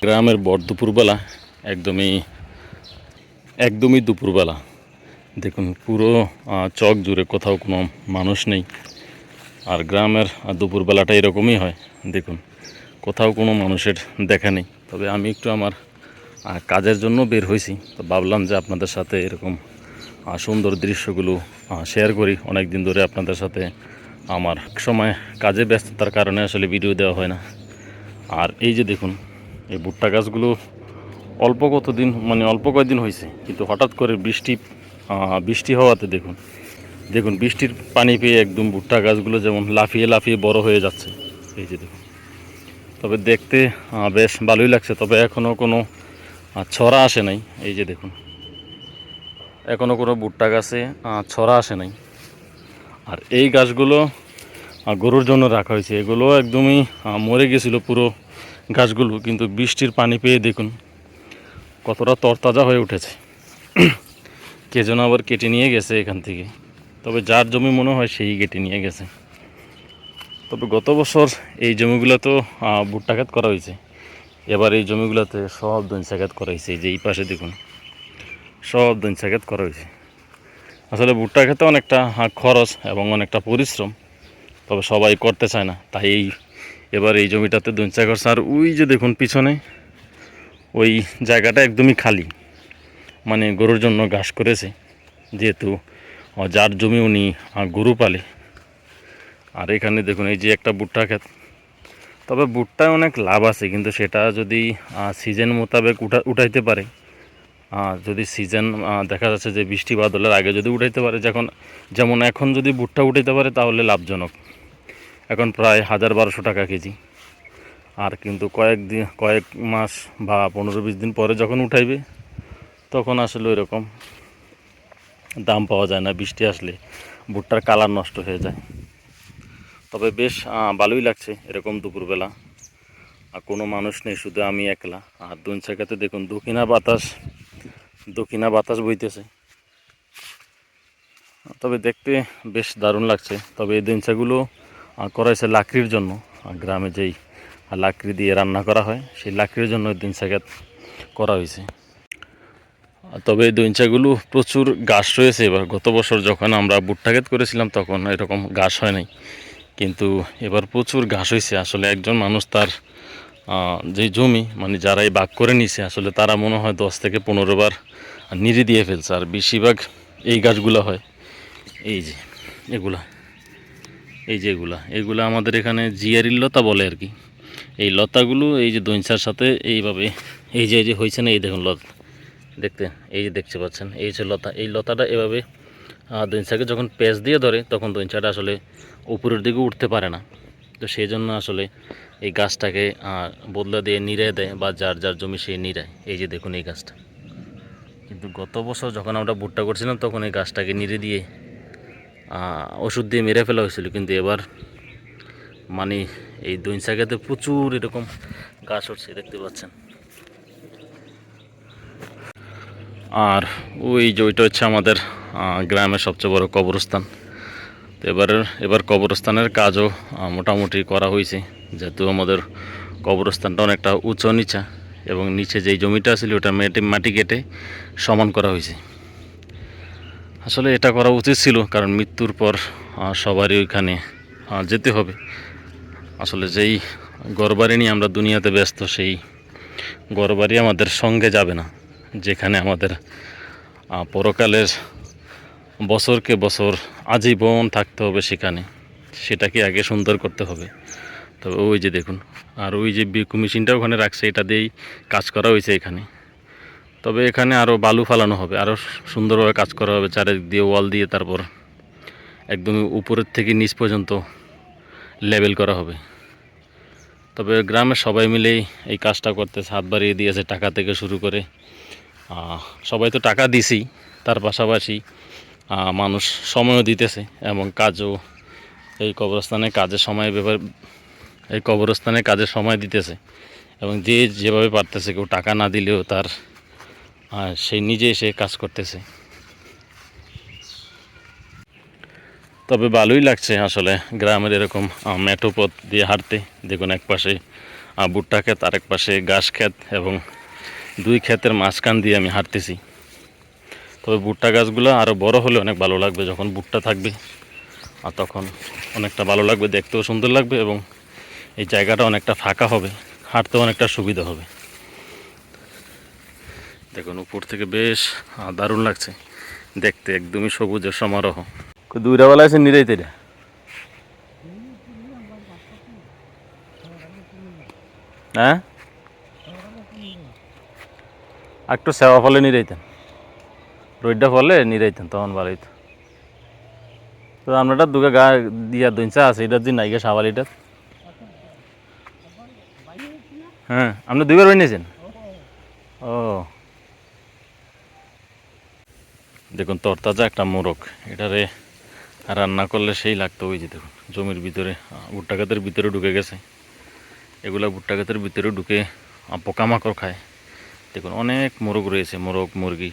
গ্রামের ভর দুপুরবেলা একদমই একদমই দুপুরবেলা দেখুন পুরো চক জুড়ে কোথাও কোনো মানুষ নেই। আর গ্রামের দুপুরবেলাটা এরকমই হয়। দেখুন কোথাও কোনো মানুষের দেখা নেই। তবে আমি একটু আমার কাজের জন্য বের হয়েছি, তো ভাবলাম যে আপনাদের সাথে এরকম সুন্দর দৃশ্যগুলো শেয়ার করি। অনেক দিন ধরে আপনাদের সাথে আমার সময় কাজে ব্যস্ততার কারণে আসলে ভিডিও দেওয়া হয় না। আর এই যে দেখুন এই ভুট্টা গাছগুলো অল্প কয়েকদিন হয়েছে, কিন্তু হঠাৎ করে বৃষ্টি হওয়াতে দেখুন দেখুন বৃষ্টির পানি পেয়ে একদম ভুট্টা গাছগুলো যেমন লাফিয়ে লাফিয়ে বড় হয়ে যাচ্ছে। এই যে দেখুন, তবে দেখতে বেশ ভালোই লাগছে। তবে এখনও কোনো ছড়া আসে নাই। এই যে দেখুন এখনও কোনো ভুট্টা গাছে ছড়া আসে নাই। আর এই গাছগুলো গরুর জন্য রাখা হয়েছে। এগুলো একদমই মরে গেছিলো পুরো গাছগুলো, কিন্তু বৃষ্টির পানি পেয়ে দেখুন কতটা তরতাজা হয়ে উঠেছে। কে যেন আবার কেটে নিয়ে গেছে এখান থেকে। তবে যার জমি মনে হয় সেই কেটে নিয়ে গেছে। তবে গত বছর এই জমিগুলোতেও ভুট্টা ক্ষেত করা হয়েছে। এবার এই জমিগুলোতে সব দইঞ্চা ক্ষেত করা হয়েছে। এই যে এই পাশে দেখুন সব দইঞ্চা ক্ষেত করা হয়েছে। আসলে ভুট্টা খেতে অনেকটা খরচ এবং অনেকটা পরিশ্রম, তবে সবাই করতে চায় না। তাই এবার এই জমিটাতে দইঞ্চা করছে। আর ওই যে দেখুন পিছনে ওই জায়গাটা একদমই খালি, মানে গরুর জন্য ঘাস করেছে, যেহেতু যার জমি উনি গরু পালে। আর এখানে দেখুন এই যে একটা ভুট্টা ক্ষেত। তবে ভুট্টায় অনেক লাভ আছে, কিন্তু সেটা যদি সিজন মোতাবেক উঠাইতে পারে, যদি সিজন দেখা যাচ্ছে যে বৃষ্টি বাদলের আগে যদি উঠাইতে পারে, যেমন এখন যদি ভুট্টা উঠাইতে পারে তাহলে লাভজনক। এখন প্রায় 1000-1200 টাকা কেজি। আর কিন্তু কয়েক মাস বা 15-20 দিন পরে যখন উঠাইবে তখন আসলে ওইরকম দাম পাওয়া যায় না। বৃষ্টি আসলে ভুট্টার কালার নষ্ট হয়ে যায়। তবে বেশ ভালোই লাগছে এরকম দুপুরবেলা। আর কোনো মানুষ নেই, শুধু আমি একলা। আর দইঞ্চাকাতে দেখুন দক্ষিণা বাতাস বইতেছে। তবে দেখতে বেশ দারুণ লাগছে। তবে এই দইঞ্চাগুলো করা হয়েছে লাকড়ির জন্য। গ্রামে যেই লাকড়ি দিয়ে রান্না করা হয় সেই লাকড়ির জন্য দইঞ্চাকাত করা হয়েছে। তবে এই দইঞ্চাগুলো প্রচুর ঘাস রয়েছে। এবার গত বছর যখন আমরা ভুট্টা ক্ষেত করেছিলাম তখন এরকম ঘাস হয় নাই, কিন্তু এবার প্রচুর ঘাস হয়েছে। আসলে একজন মানুষ তার যে জমি, মানে যারা এই ভাগ করে নিছে, আসলে তারা মনে হয় 10 থেকে 15 বার নিড়ি দিয়ে ফেলছে। আর বেশিরভাগ এই গাছগুলো হয় এই যে এগুলা, এগুলা আমাদের এখানে জিয়ারির লতা বলে আর কি। এই লতাগুলো এই যে দইঞ্চার সাথে এইভাবে এই যে হয়েছে না, এই দেখুন লতা দেখতে, এই যে দেখতে পাচ্ছেন এই যে লতা, এই লতাটা এভাবে দইঞ্চাকে যখন পেঁচ দিয়ে ধরে তখন দইঞ্চাটা আসলে উপরের দিকে উঠতে পারে না। তো সেই জন্য আসলে এই গাছটাকে বদলা দিয়ে নিড়ে দেয়, বা যার যার জমি সে নিড়ায়। এই যে দেখুন এই গাছটা, কিন্তু গত বছর যখন আমরা ভুট্টা করছিলাম তখন এই গাছটাকে নিড়ে দিয়ে ওষুধ দিয়ে মেরে ফেলা হয়েছিল। কিন্তু এবার মানে এই দইঞ্চাকাতে প্রচুর এরকম গাছ উঠছে, দেখতে পাচ্ছেন। আর ওই যে ওইটা হচ্ছে আমাদের গ্রামের সবচেয়ে বড় কবরস্থান। তো এবার কবরস্থানের কাজও মোটামুটি করা হয়েছে, যেহেতু আমাদের কবরস্থানটা অনেকটা উঁচু নিচা, এবং নিচে যেই জমিটা ছিল ওটা মাটি কেটে সমান করা হয়েছে। আসলে এটা করা উচিত ছিল, কারণ মৃত্যুর পর সবারই ওইখানে যেতে হবে। আসলে যেই ঘরবাড়ি নিয়ে আমরা দুনিয়াতে ব্যস্ত, সেই ঘরবাড়ি আমাদের সঙ্গে যাবে না, যেখানে আমাদের পরকালের বছরকে বছর আজীবন থাকতে হবে সেখানে, সেটাকে আগে সুন্দর করতে হবে। তবে ওই যে দেখুন, আর ওই যে বিকু মেশিনটা ওখানে রাখছে, এটা দিয়েই কাজ করা হয়েছে এখানে। তবে এখানে আরও বালু ফালানো হবে, আরও সুন্দরভাবে কাজ করা হবে, চারিদিক দিয়ে ওয়াল দিয়ে, তারপর একদমই উপরের থেকে নিচ পর্যন্ত লেভেল করা হবে। তবে গ্রামের সবাই মিলেই এই কাজটা করতেছে, হাত বাড়িয়ে দিয়েছে, টাকা থেকে শুরু করে সবাই তো টাকা দিছি, তার পাশাপাশি মানুষ সময়ও দিতেছে, এবং কাজও এই কবরস্থানে কাজের সময় দিতেছে। এবং যে যেভাবে পারতেছে, কেউ টাকা না দিলেও তার সেই নিজে এসে কাজ করতেছে। তবে ভালোই লাগছে আসলে গ্রামের এরকম মেঠো পথ দিয়ে হাঁটতে। দেখুন এক পাশে ভুট্টা ক্ষেত, আরেক পাশে ঘাস ক্ষেত এবং দুই ক্ষেতের মাঝখান দিয়ে আমি হাঁটতেছি। তবে ভুট্টা গাছগুলো আরও বড় হলে অনেক ভালো লাগবে, যখন ভুট্টা থাকবে আর তখন অনেকটা ভালো লাগবে, দেখতেও সুন্দর লাগবে এবং এই জায়গাটা অনেকটা ফাঁকা হবে, হাঁটতেও অনেকটা সুবিধা হবে। দেখুন উপর থেকে বেশ দারুণ লাগছে দেখতে, একদমই সবুজের সমারোহ। দুইটা বেলা আছে নিরাইতে রে। হ্যাঁ, একটু সেবা ফলে নিরাইতেন, রোদটা ফলে নিরাইতেন তখন ভালোই তো। তো আপনারটা দুগে গা দিয়া দইনচা আছে, এটার দিন নাইগে সাবালিটা। হ্যাঁ, আপনি দুইবার বানিয়েছেন? ও দেখুন তরতাজা একটা মোরগ, এটারে রান্না করলে সেই লাগতো। ওই যে দেখুন জমির ভিতরে ভুট্টা গাছের ভিতরে ঢুকে গেছে, এগুলা ভুট্টা গাছের ভিতরে ঢুকে পোকামাকড় খায়। দেখুন অনেক মোরগ রয়েছে, মোরগ মুরগি।